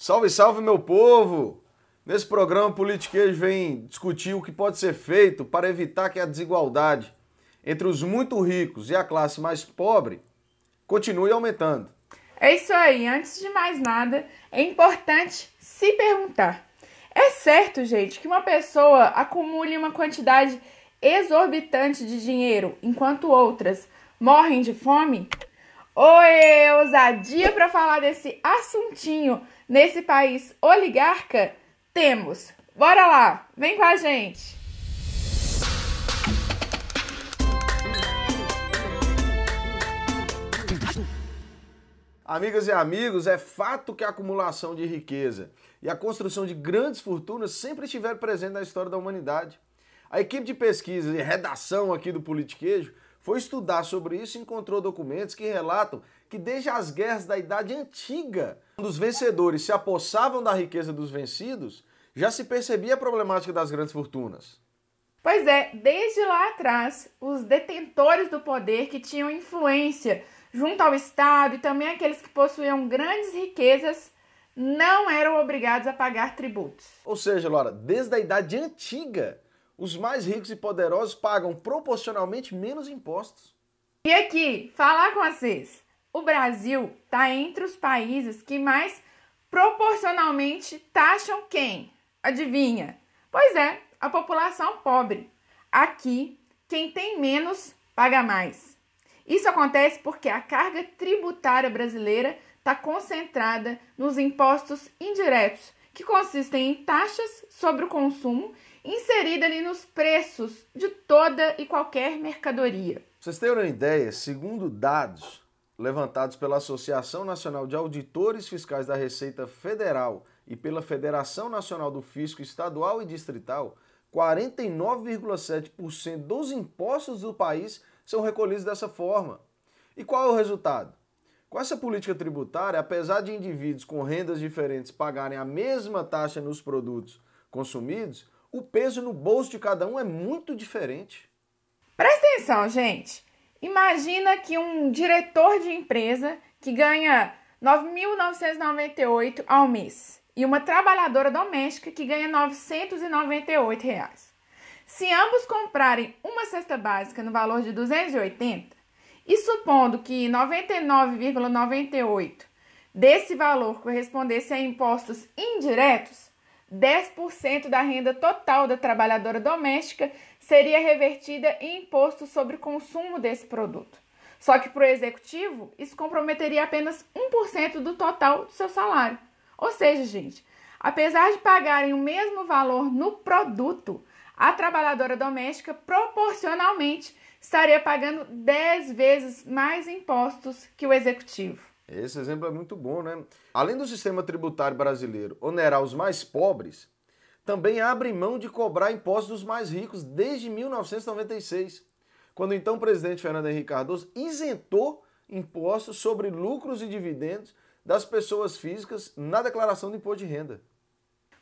Salve, salve, meu povo! Nesse programa, o Politiquês vem discutir o que pode ser feito para evitar que a desigualdade entre os muito ricos e a classe mais pobre continue aumentando. É isso aí, antes de mais nada, é importante se perguntar: é certo, gente, que uma pessoa acumule uma quantidade exorbitante de dinheiro enquanto outras morrem de fome? Oi, ousadia para falar desse assuntinho nesse país oligarca? Temos. Bora lá, vem com a gente. Amigas e amigos, é fato que a acumulação de riqueza e a construção de grandes fortunas sempre estiveram presentes na história da humanidade. A equipe de pesquisa e redação aqui do Politiquejo foi estudar sobre isso e encontrou documentos que relatam que desde as guerras da Idade Antiga, quando os vencedores se apossavam da riqueza dos vencidos, já se percebia a problemática das grandes fortunas. Pois é, desde lá atrás, os detentores do poder que tinham influência junto ao Estado e também aqueles que possuíam grandes riquezas não eram obrigados a pagar tributos. Ou seja, Laura, desde a Idade Antiga, os mais ricos e poderosos pagam proporcionalmente menos impostos. E aqui, falar com vocês, o Brasil está entre os países que mais proporcionalmente taxam quem? Adivinha? Pois é, a população pobre. Aqui, quem tem menos paga mais. Isso acontece porque a carga tributária brasileira está concentrada nos impostos indiretos, que consistem em taxas sobre o consumo inserida ali nos preços de toda e qualquer mercadoria. Pra vocês terem uma ideia, segundo dados levantados pela Associação Nacional de Auditores Fiscais da Receita Federal e pela Federação Nacional do Fisco Estadual e Distrital, 49,7% dos impostos do país são recolhidos dessa forma. E qual é o resultado? Com essa política tributária, apesar de indivíduos com rendas diferentes pagarem a mesma taxa nos produtos consumidos, o peso no bolso de cada um é muito diferente. Presta atenção, gente. Imagina que um diretor de empresa que ganha R$ 9.998 ao mês e uma trabalhadora doméstica que ganha R$ 998. Se ambos comprarem uma cesta básica no valor de 280, e supondo que 99,98 desse valor correspondesse a impostos indiretos, 10% da renda total da trabalhadora doméstica seria revertida em imposto sobre o consumo desse produto. Só que para o executivo, isso comprometeria apenas 1% do total do seu salário. Ou seja, gente, apesar de pagarem o mesmo valor no produto, a trabalhadora doméstica proporcionalmente estaria pagando 10 vezes mais impostos que o executivo. Esse exemplo é muito bom, né? Além do sistema tributário brasileiro onerar os mais pobres, também abre mão de cobrar impostos dos mais ricos desde 1996, quando o então presidente Fernando Henrique Cardoso isentou impostos sobre lucros e dividendos das pessoas físicas na declaração do imposto de renda.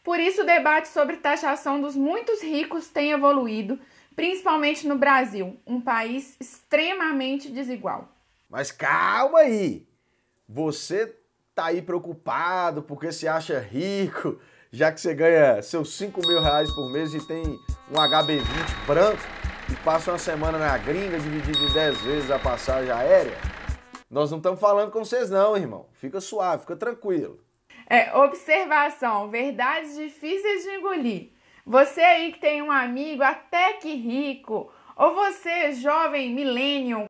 Por isso, o debate sobre taxação dos muitos ricos tem evoluído, principalmente no Brasil, um país extremamente desigual. Mas calma aí! Você tá aí preocupado porque se acha rico, já que você ganha seus R$ 5.000 por mês e tem um HB20 branco e passa uma semana na gringa dividido em 10 vezes a passagem aérea? Nós não estamos falando com vocês não, irmão. Fica suave, fica tranquilo. Observação, verdades difíceis de engolir. Você aí que tem um amigo até que rico, ou você jovem millennial,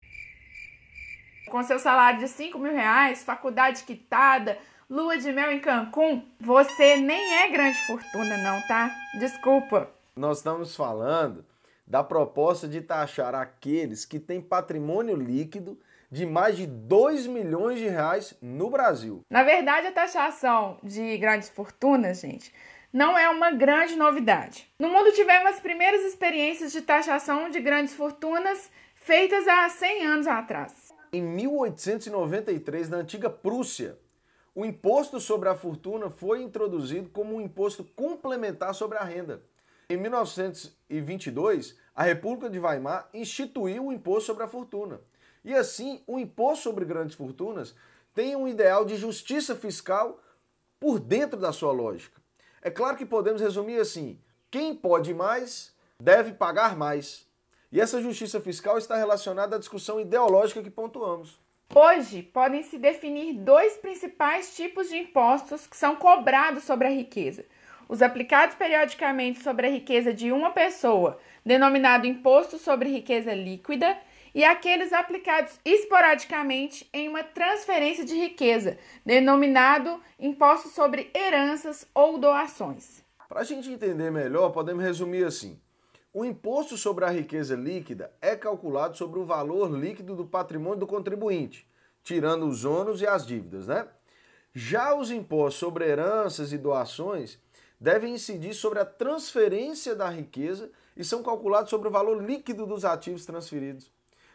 com seu salário de R$ 5.000, faculdade quitada, lua de mel em Cancún, você nem é grande fortuna não, tá? Desculpa. Nós estamos falando da proposta de taxar aqueles que têm patrimônio líquido de mais de R$ 2 milhões no Brasil. Na verdade, a taxação de grandes fortunas, gente, não é uma grande novidade. No mundo tivemos as primeiras experiências de taxação de grandes fortunas feitas há 100 anos atrás. Em 1893, na antiga Prússia, o imposto sobre a fortuna foi introduzido como um imposto complementar sobre a renda. Em 1922, a República de Weimar instituiu o imposto sobre a fortuna. E assim, o imposto sobre grandes fortunas tem um ideal de justiça fiscal por dentro da sua lógica. É claro que podemos resumir assim: quem pode mais, deve pagar mais. E essa justiça fiscal está relacionada à discussão ideológica que pontuamos. Hoje, podem se definir dois principais tipos de impostos que são cobrados sobre a riqueza. Os aplicados periodicamente sobre a riqueza de uma pessoa, denominado Imposto sobre Riqueza Líquida, e aqueles aplicados esporadicamente em uma transferência de riqueza, denominado Imposto sobre Heranças ou Doações. Para a gente entender melhor, podemos resumir assim: o imposto sobre a riqueza líquida é calculado sobre o valor líquido do patrimônio do contribuinte, tirando os ônus e as dívidas, né? Já os impostos sobre heranças e doações devem incidir sobre a transferência da riqueza e são calculados sobre o valor líquido dos ativos transferidos.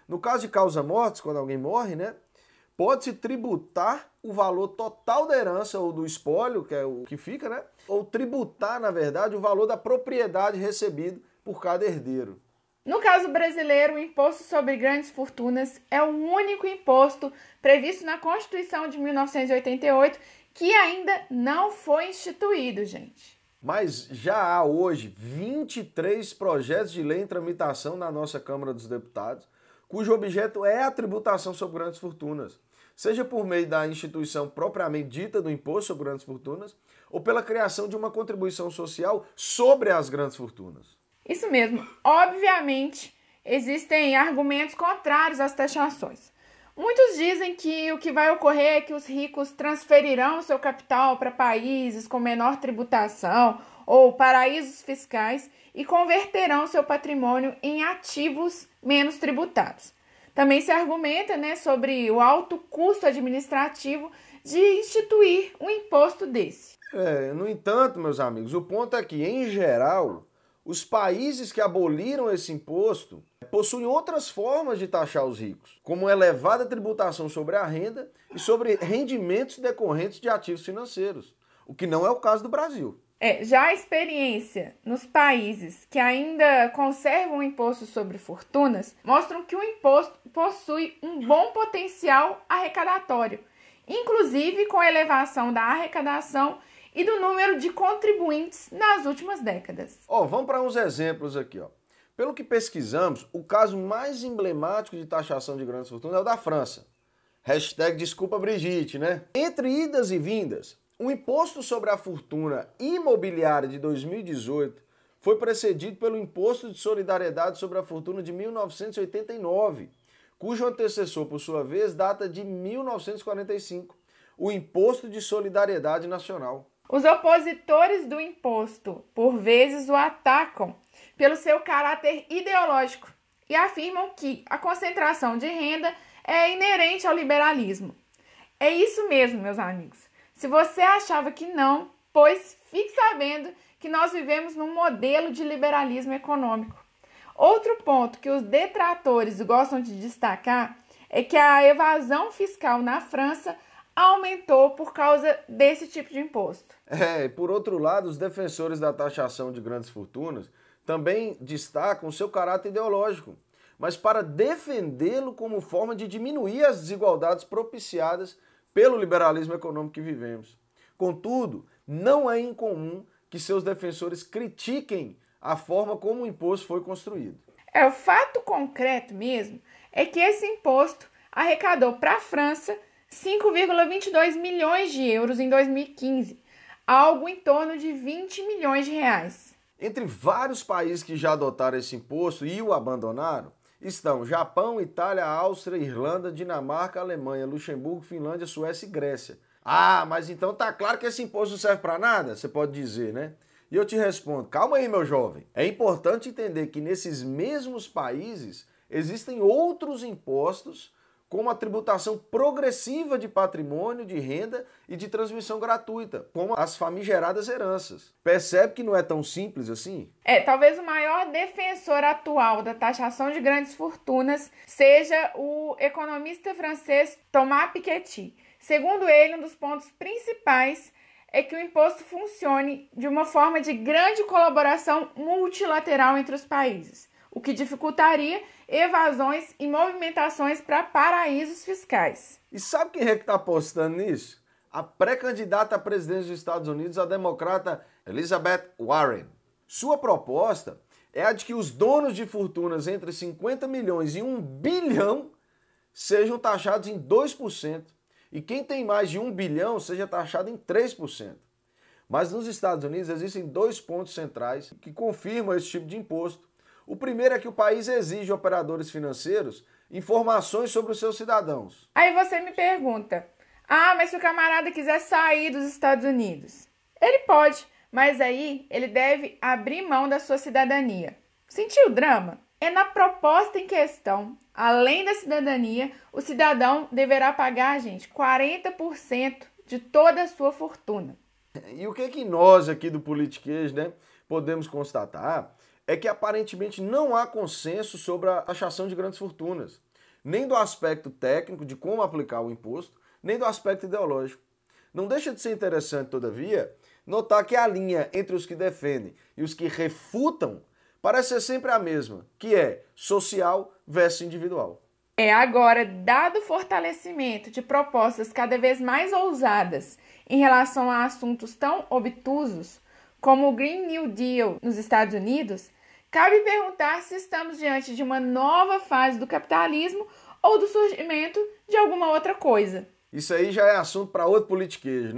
No caso de causa-mortes, quando alguém morre, né, pode-se tributar o valor total da herança ou do espólio, que é o que fica, né? Ou tributar, na verdade, o valor da propriedade recebido por cada herdeiro. No caso brasileiro, o Imposto sobre Grandes Fortunas é o único imposto previsto na Constituição de 1988 que ainda não foi instituído, gente. Mas já há hoje 23 projetos de lei em tramitação na nossa Câmara dos Deputados, cujo objeto é a tributação sobre grandes fortunas, seja por meio da instituição propriamente dita do Imposto sobre Grandes Fortunas, ou pela criação de uma contribuição social sobre as grandes fortunas. Isso mesmo. Obviamente, existem argumentos contrários às taxações. Muitos dizem que o que vai ocorrer é que os ricos transferirão seu capital para países com menor tributação ou paraísos fiscais e converterão seu patrimônio em ativos menos tributados. Também se argumenta, sobre o alto custo administrativo de instituir um imposto desse. No entanto, meus amigos, o ponto é que, em geral, os países que aboliram esse imposto possuem outras formas de taxar os ricos, como elevada tributação sobre a renda e sobre rendimentos decorrentes de ativos financeiros, o que não é o caso do Brasil. Já a experiência nos países que ainda conservam o imposto sobre fortunas mostram que o imposto possui um bom potencial arrecadatório, inclusive com a elevação da arrecadação e do número de contribuintes nas últimas décadas. Vamos para uns exemplos aqui. Pelo que pesquisamos, o caso mais emblemático de taxação de grandes fortunas é o da França. #desculpa Brigitte, né? Entre idas e vindas, o imposto sobre a fortuna imobiliária de 2018 foi precedido pelo Imposto de Solidariedade sobre a Fortuna de 1989, cujo antecessor, por sua vez, data de 1945, o Imposto de Solidariedade Nacional. Os opositores do imposto, por vezes, o atacam pelo seu caráter ideológico e afirmam que a concentração de renda é inerente ao liberalismo. É isso mesmo, meus amigos. Se você achava que não, pois fique sabendo que nós vivemos num modelo de liberalismo econômico. Outro ponto que os detratores gostam de destacar é que a evasão fiscal na França aumentou por causa desse tipo de imposto. E por outro lado, os defensores da taxação de grandes fortunas também destacam o seu caráter ideológico, mas para defendê-lo como forma de diminuir as desigualdades propiciadas pelo liberalismo econômico que vivemos. Contudo, não é incomum que seus defensores critiquem a forma como o imposto foi construído. O fato concreto mesmo é que esse imposto arrecadou para a França 5,22 milhões de euros em 2015, algo em torno de 20 milhões de reais. Entre vários países que já adotaram esse imposto e o abandonaram, estão Japão, Itália, Áustria, Irlanda, Dinamarca, Alemanha, Luxemburgo, Finlândia, Suécia e Grécia. Mas então tá claro que esse imposto não serve para nada? Você pode dizer, né? E eu te respondo, calma aí, meu jovem. É importante entender que nesses mesmos países existem outros impostos, como a tributação progressiva de patrimônio, de renda e de transmissão gratuita, como as famigeradas heranças. Percebe que não é tão simples assim? Talvez o maior defensor atual da taxação de grandes fortunas seja o economista francês Thomas Piketty. Segundo ele, um dos pontos principais é que o imposto funcione de uma forma de grande colaboração multilateral entre os países, o que dificultaria evasões e movimentações para paraísos fiscais. E sabe quem é que está apostando nisso? a pré-candidata à presidência dos Estados Unidos, a democrata Elizabeth Warren. Sua proposta é a de que os donos de fortunas entre 50 milhões e 1 bilhão sejam taxados em 2% e quem tem mais de 1 bilhão seja taxado em 3%. Mas nos Estados Unidos existem 2 pontos centrais que confirmam esse tipo de imposto. O primeiro é que o país exige operadores financeiros informações sobre os seus cidadãos. Aí você me pergunta, mas se o camarada quiser sair dos Estados Unidos? Ele pode, mas aí ele deve abrir mão da sua cidadania. Sentiu o drama? É na proposta em questão, além da cidadania, o cidadão deverá pagar, gente, 40% de toda a sua fortuna. E o que nós aqui do Politiquês, podemos constatar é que aparentemente não há consenso sobre a taxação de grandes fortunas, nem do aspecto técnico de como aplicar o imposto, nem do aspecto ideológico. Não deixa de ser interessante, todavia, notar que a linha entre os que defendem e os que refutam parece ser sempre a mesma, que é social versus individual. Agora, dado o fortalecimento de propostas cada vez mais ousadas em relação a assuntos tão obtusos como o Green New Deal nos Estados Unidos, cabe perguntar se estamos diante de uma nova fase do capitalismo ou do surgimento de alguma outra coisa. Isso aí já é assunto para outro politiquês,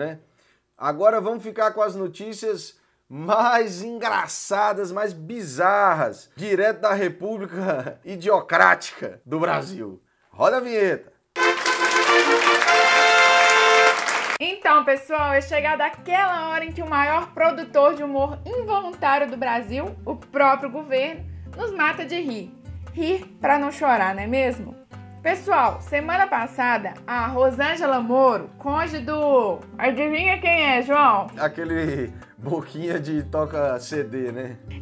Agora vamos ficar com as notícias mais engraçadas, mais bizarras, direto da República Idiocrática do Brasil. Roda a vinheta! Então, pessoal, é chegada aquela hora em que o maior produtor de humor involuntário do Brasil, o próprio governo, nos mata de rir. Rir para não chorar, não é mesmo? Pessoal, semana passada, a Rosângela Moro, cônjuge do... Adivinha quem é, João? Aquele boquinha de toca CD,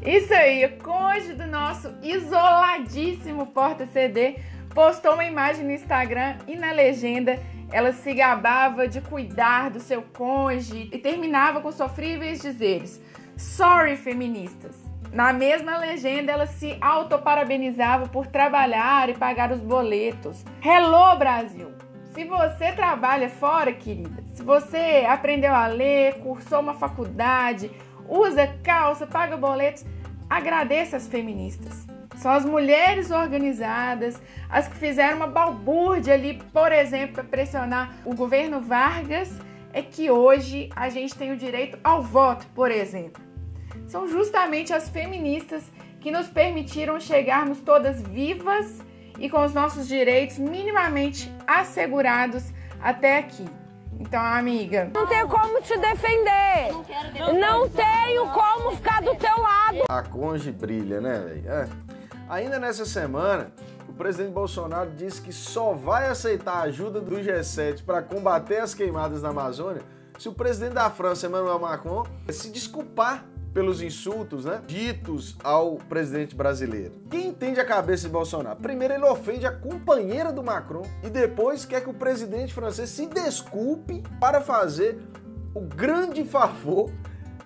Isso aí, cônjuge do nosso isoladíssimo porta-CD, postou uma imagem no Instagram e na legenda ela se gabava de cuidar do seu cônjuge e terminava com sofríveis dizeres: "Sorry, feministas". Na mesma legenda, ela se autoparabenizava por trabalhar e pagar os boletos. Hello, Brasil! Se você trabalha fora, querida, se você aprendeu a ler, cursou uma faculdade, usa calça, paga boletos, agradeça as feministas. São as mulheres organizadas, as que fizeram uma balbúrdia ali, por exemplo, para pressionar o governo Vargas, é que hoje a gente tem o direito ao voto, por exemplo. São justamente as feministas que nos permitiram chegarmos todas vivas e com os nossos direitos minimamente assegurados até aqui. Então, amiga... Não tenho como te defender. Não tenho como ficar do teu lado. A cônjuge brilha, velho? Ainda nessa semana, o presidente Bolsonaro disse que só vai aceitar a ajuda do G7 para combater as queimadas na Amazônia se o presidente da França, Emmanuel Macron, se desculpar pelos insultos, ditos ao presidente brasileiro. Quem entende a cabeça de Bolsonaro? Primeiro ele ofende a companheira do Macron e depois quer que o presidente francês se desculpe para fazer o grande favor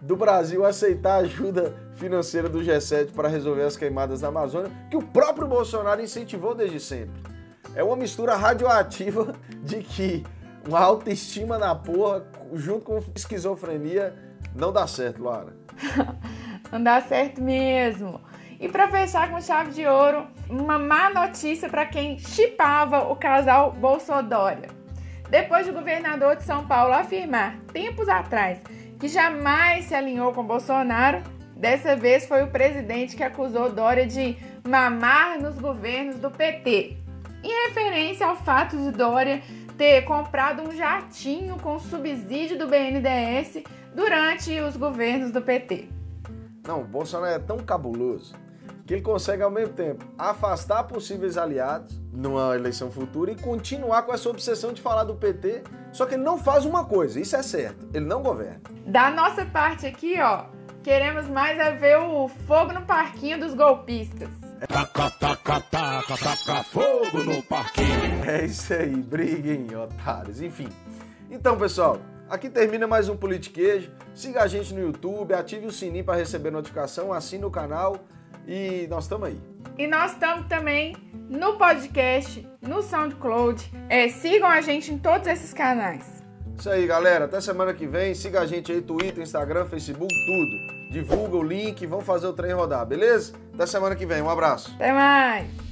do Brasil aceitar a ajuda financeira do G7 para resolver as queimadas da Amazônia, que o próprio Bolsonaro incentivou desde sempre. É uma mistura radioativa de que uma autoestima na porra, junto com esquizofrenia, não dá certo, Lara. Não dá certo mesmo. E para fechar com chave de ouro, uma má notícia para quem chipava o casal Bolsodória. Depois do governador de São Paulo afirmar, tempos atrás, que jamais se alinhou com Bolsonaro, dessa vez foi o presidente que acusou Dória de mamar nos governos do PT, em referência ao fato de Dória ter comprado um jatinho com subsídio do BNDES durante os governos do PT. Não, o Bolsonaro é tão cabuloso que ele consegue, ao mesmo tempo, afastar possíveis aliados numa eleição futura e continuar com essa obsessão de falar do PT, só que ele não faz uma coisa, isso é certo, ele não governa. Da nossa parte aqui, queremos mais é ver o fogo no parquinho dos golpistas. Taca fogo no parquinho. É isso aí, briguem, otários, enfim. Então, pessoal, aqui termina mais um Politiquejo. Siga a gente no YouTube, ative o sininho para receber notificação, assine o canal e nós estamos aí. E nós estamos também no podcast, no SoundCloud. Sigam a gente em todos esses canais. Isso aí, galera. Até semana que vem. Siga a gente aí, Twitter, Instagram, Facebook, tudo. Divulga o link, vamos fazer o trem rodar, beleza? Até semana que vem. Um abraço. Até mais!